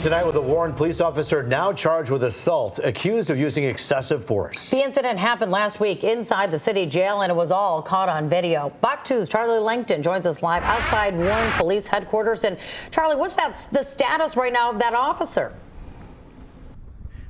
Tonight with a Warren police officer now charged with assault, accused of using excessive force. The incident happened last week inside the city jail, and it was all caught on video. Bach 2's Charlie Langton joins us live outside Warren Police Headquarters. And Charlie, what's the status right now of that officer?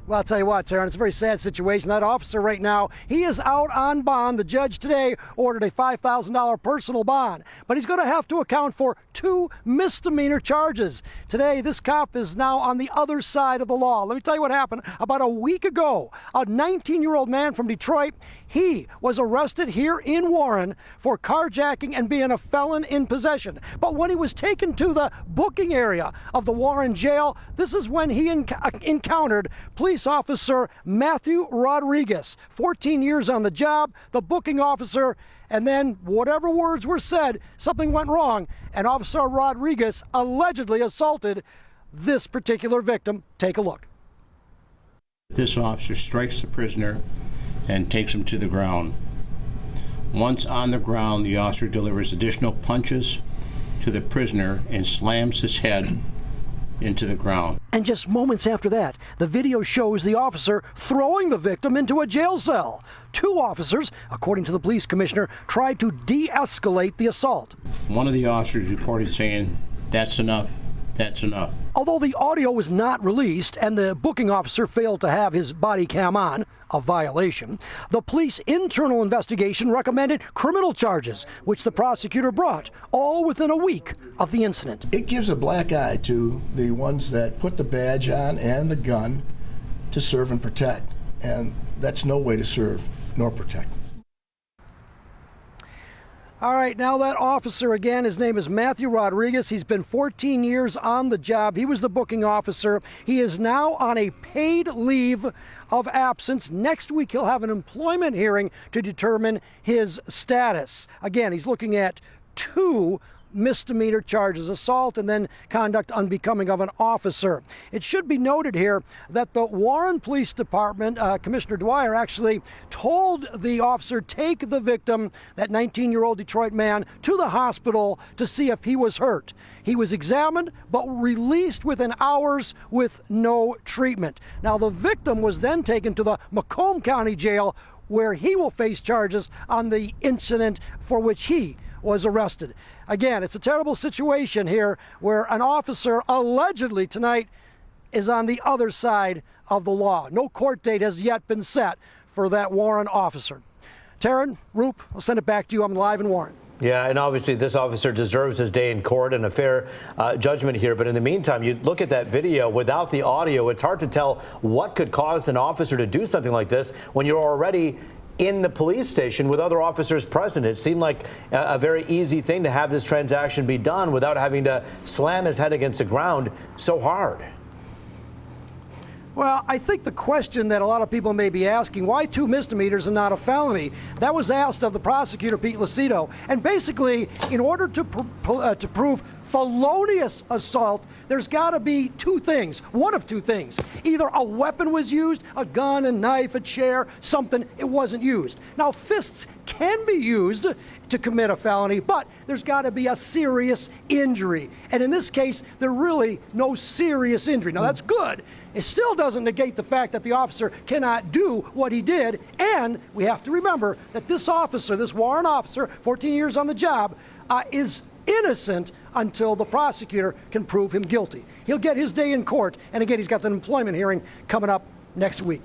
Well, I'll tell you what, Taryn, it's a very sad situation. That officer right now, he is out on bond. The judge today ordered a $5,000 personal bond, but he's going to have to account for 2 misdemeanor charges. Today, this cop is now on the other side of the law. Let me tell you what happened. About a week ago, a 19-year-old man from Detroit, he was arrested here in Warren for carjacking and being a felon in possession. But when he was taken to the booking area of the Warren jail, this is when he encountered police officer Matthew Rodriguez. 14 years on the job, the booking officer, and then whatever words were said, something went wrong, and Officer Rodriguez allegedly assaulted this particular victim. Take a look. This officer strikes the prisoner and takes him to the ground. Once on the ground, the officer delivers additional punches to the prisoner and slams his head into the ground. And just moments after that, the video shows the officer throwing the victim into a jail cell. 2 officers, according to the police commissioner, tried to de-escalate the assault. One of the officers reported saying, "That's enough, that's enough." Although the audio was not released and the booking officer failed to have his body cam on, a violation, the police internal investigation recommended criminal charges, which the prosecutor brought, all within a week of the incident. It gives a black eye to the ones that put the badge on and the gun to serve and protect, and that's no way to serve nor protect. All right, now that officer again, his name is Matthew Rodriguez. He's been 14 years on the job. He was the booking officer. He is now on a paid leave of absence. Next week, he'll have an employment hearing to determine his status. Again, he's looking at 2 misdemeanor charges, assault and then conduct unbecoming of an officer. It should be noted here that the Warren Police Department, Commissioner Dwyer actually told the officer take the victim, that 19-year-old Detroit man, to the hospital to see if he was hurt. He was examined but released within hours with no treatment. Now the victim was then taken to the Macomb County Jail, where he will face charges on the incident for which he was arrested. Again, it's a terrible situation here where an officer allegedly tonight is on the other side of the law. No court date has yet been set for that Warren officer. Taryn, Roop, I'll send it back to you. I'm live in Warren. Yeah, and obviously this officer deserves his day in court and a fair judgment here. But in the meantime, you look at that video without the audio, it's hard to tell what could cause an officer to do something like this when you're already in the police station with other officers present. It seemed like a very easy thing to have this transaction be done without having to slam his head against the ground so hard. Well, I think the question that a lot of people may be asking, why 2 misdemeanors and not a felony? That was asked of the prosecutor, Pete Lucido. And basically, in order to prove felonious assault, there's got to be 2 things, one of 2 things. Either a weapon was used, a gun, a knife, a chair, something, it wasn't used. Now, fists can be used to commit a felony, but there's got to be a serious injury. And in this case, there's really no serious injury. Now, that's good. It still doesn't negate the fact that the officer cannot do what he did. And we have to remember that this officer, this Warren officer, 14 years on the job, is innocent until the prosecutor can prove him guilty. He'll get his day in court. And again, he's got an employment hearing coming up next week.